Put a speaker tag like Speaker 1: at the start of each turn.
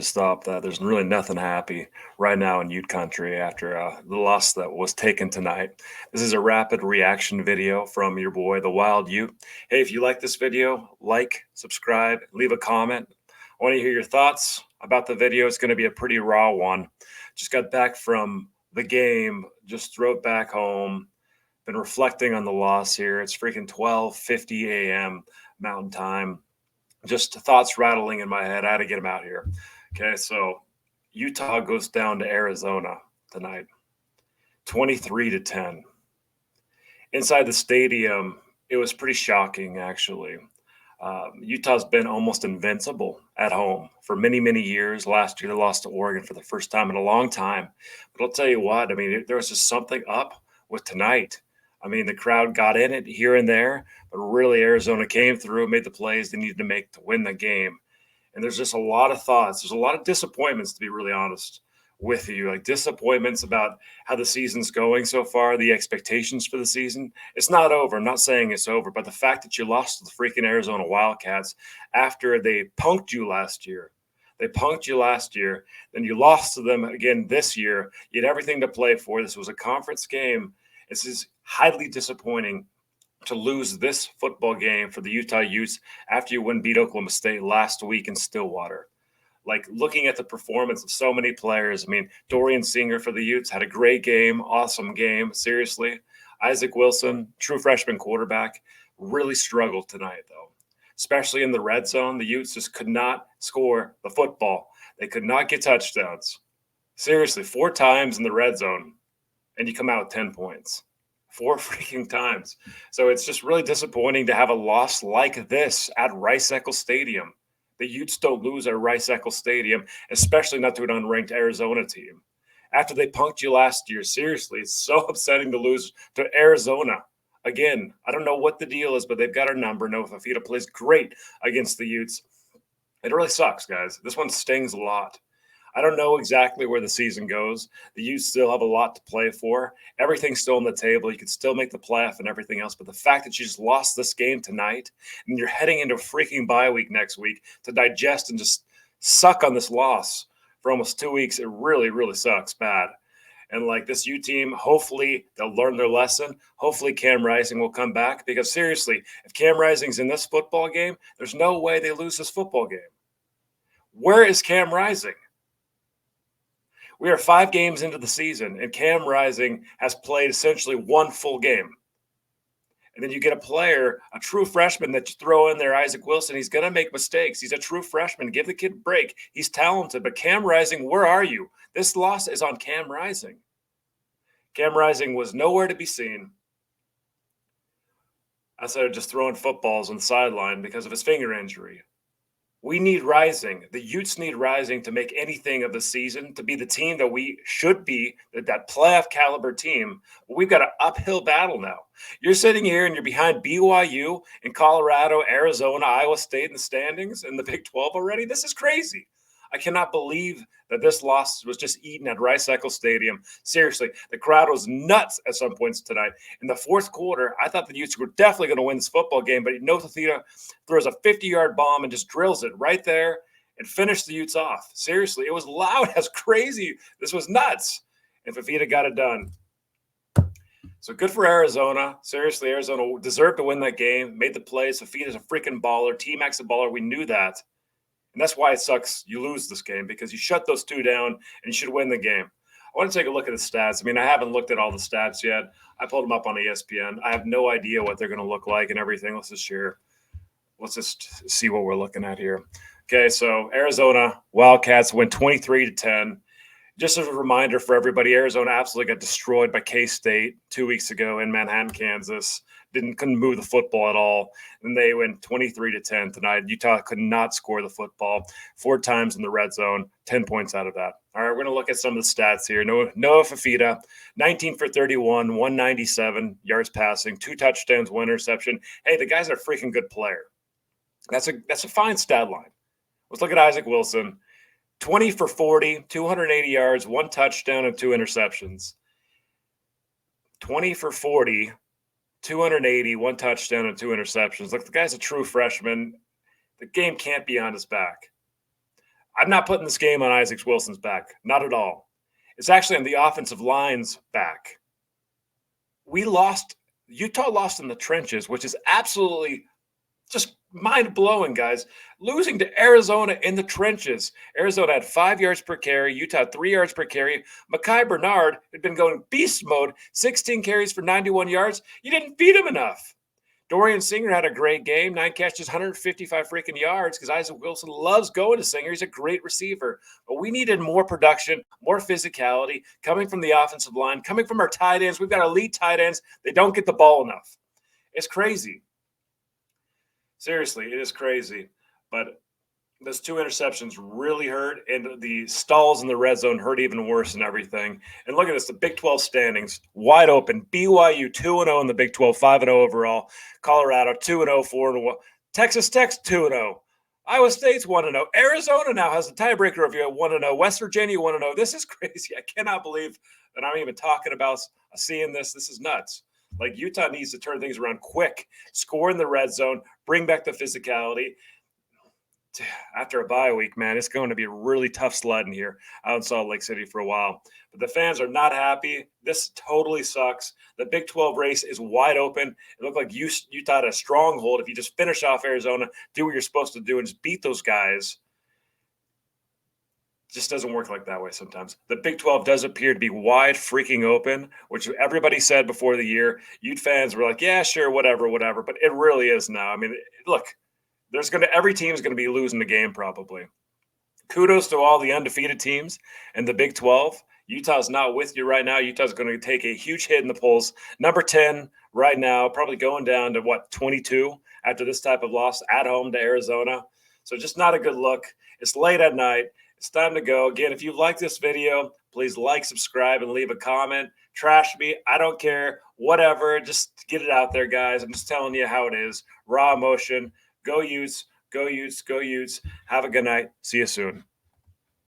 Speaker 1: pissed off that there's really nothing happy right now in Ute country after the loss that was taken tonight. This is a rapid reaction video from your boy, the Wild Ute. Hey, if you like this video, like, subscribe, leave a comment. I want to hear your thoughts about the video. It's going to be a pretty raw one. Just got back from the game, just drove back home, been reflecting on the loss here. It's freaking 12:50 a.m. Mountain Time. Just thoughts rattling in my head. I had to get them out here. Okay, so Utah goes down to Arizona tonight, 23-10. Inside the stadium, it was pretty shocking, actually. Utah's been almost invincible at home for many, many years. Last year, they lost to Oregon for the first time in a long time. But I'll tell you what, I mean, there was just something up with tonight. I mean, the crowd got in it here and there, but really Arizona came through, made the plays they needed to make to win the game. And there's just a lot of thoughts. There's a lot of disappointments, to be really honest with you, like disappointments about how the season's going so far, the expectations for the season. It's not over. I'm not saying it's over, but the fact that you lost to the freaking Arizona Wildcats after they punked you last year. They punked you last year, then you lost to them again this year. You had everything to play for. This was a conference game. This is highly disappointing to lose this football game for the Utah Utes after you beat Oklahoma State last week in Stillwater. Like looking at the performance of so many players, I mean, Dorian Singer for the Utes had a great game, awesome game, seriously. Isaac Wilson, true freshman quarterback, really struggled tonight, though, especially in the red zone. The Utes just could not score the football. They could not get touchdowns. Seriously, 4 times in the red zone, and you come out with 10 points. 4 freaking times. So it's just really disappointing to have a loss like this at Rice-Eccles Stadium. The Utes don't lose at Rice-Eccles Stadium, especially not to an unranked Arizona team. After they punked you last year, seriously, it's so upsetting to lose to Arizona. Again, I don't know what the deal is, but they've got our number. Noah Fifita plays great against the Utes. It really sucks, guys. This one stings a lot. I don't know exactly where the season goes. The Utes still have a lot to play for. Everything's still on the table. You could still make the playoff and everything else. But the fact that you just lost this game tonight and you're heading into a freaking bye week next week to digest and just suck on this loss for almost 2 weeks, it really, really sucks bad. And like this U team, hopefully they'll learn their lesson. Hopefully Cam Rising will come back because seriously, if Cam Rising's in this football game, there's no way they lose this football game. Where is Cam Rising? We are 5 games into the season, and Cam Rising has played essentially 1 full game. And then you get a player, a true freshman that you throw in there, Isaac Wilson. He's going to make mistakes. He's a true freshman. Give the kid a break. He's talented. But Cam Rising, where are you? This loss is on Cam Rising. Cam Rising was nowhere to be seen outside of just throwing footballs on the sideline because of his finger injury. We need Rising. The Utes need Rising to make anything of the season, to be the team that we should be, that playoff caliber team. But we've got an uphill battle now. You're sitting here and you're behind BYU in Colorado, Arizona, Iowa State in the standings in the Big 12 already. This is crazy. I cannot believe that this loss was just eaten at Rice-Eccles Stadium. Seriously, the crowd was nuts at some points tonight. In the fourth quarter, I thought the Utes were definitely going to win this football game, but Noah Fifita throws a 50-yard bomb and just drills it right there and finished the Utes off. Seriously, it was loud as crazy. This was nuts, and Fifita got it done. So good for Arizona. Seriously, Arizona deserved to win that game, made the plays. Fifita's a freaking baller. T-Mac's a baller. We knew that. And that's why it sucks you lose this game, because you shut those 2 down and you should win the game. I want to take a look at the stats. I mean, I haven't looked at all the stats yet. I pulled them up on ESPN. I have no idea what they're going to look like and everything. Let's just see what we're looking at here. Okay, so Arizona Wildcats win 23-10. Just as a reminder for everybody, Arizona absolutely got destroyed by K-State 2 weeks ago in Manhattan, Kansas. Couldn't move the football at all. And they went 23-10 tonight. Utah could not score the football 4 times in the red zone, 10 points out of that. All right, we're going to look at some of the stats here. Noah Fifita, 19 for 31, 197 yards passing, 2 touchdowns, 1 interception. Hey, the guy's a freaking good player. That's a fine stat line. Let's look at Isaac Wilson. 20 for 40, 280 yards, 1 touchdown, and 2 interceptions. 20 for 40, 280, 1 touchdown, and 2 interceptions. Look, the guy's a true freshman. The game can't be on his back. I'm not putting this game on Isaac Wilson's back. Not at all. It's actually on the offensive line's back. We lost. Utah lost in the trenches, which is absolutely just mind blowing, guys. Losing to Arizona in the trenches. Arizona had 5 yards per carry. Utah 3 yards per carry. Mekhi Bernard had been going beast mode, 16 carries for 91 yards. You didn't feed him enough. Dorian Singer had a great game, 9 catches, 155 freaking yards, because Isaac Wilson loves going to Singer. He's a great receiver. But we needed more production, more physicality coming from the offensive line, coming from our tight ends. We've got elite tight ends. They don't get the ball enough. It's crazy. Seriously, it is crazy. But those 2 interceptions really hurt, and the stalls in the red zone hurt even worse and everything. And look at this, the Big 12 standings, wide open. BYU 2-0 in the Big 12, 5-0 overall. Colorado 2-0, 4-1. Texas Tech's 2-0. Iowa State's 1-0. Arizona now has the tiebreaker of you at 1-0. West Virginia 1-0. This is crazy. I cannot believe that I'm even talking about seeing this. This is nuts. Like, Utah needs to turn things around quick, score in the red zone, bring back the physicality. After a bye week, man, it's going to be a really tough sledding here out in Salt Lake City for a while. But the fans are not happy. This totally sucks. The Big 12 race is wide open. It looked like Utah had a stronghold. If you just finish off Arizona, do what you're supposed to do, and just beat those guys, it just doesn't work like that way sometimes. The Big 12 does appear to be wide freaking open, which everybody said before the year. Ute fans were like, yeah, sure, whatever. But it really is now. I mean, look. Every team is going to be losing the game probably. Kudos to all the undefeated teams in the Big 12. Utah's not with you right now. Utah's going to take a huge hit in the polls. Number 10 right now, probably going down to 22 after this type of loss at home to Arizona. So just not a good look. It's late at night. It's time to go. Again, if you like this video, please like, subscribe, and leave a comment. Trash me. I don't care. Whatever. Just get it out there, guys. I'm just telling you how it is. Raw emotion. Go Utes, go Utes, go Utes. Have a good night. See you soon.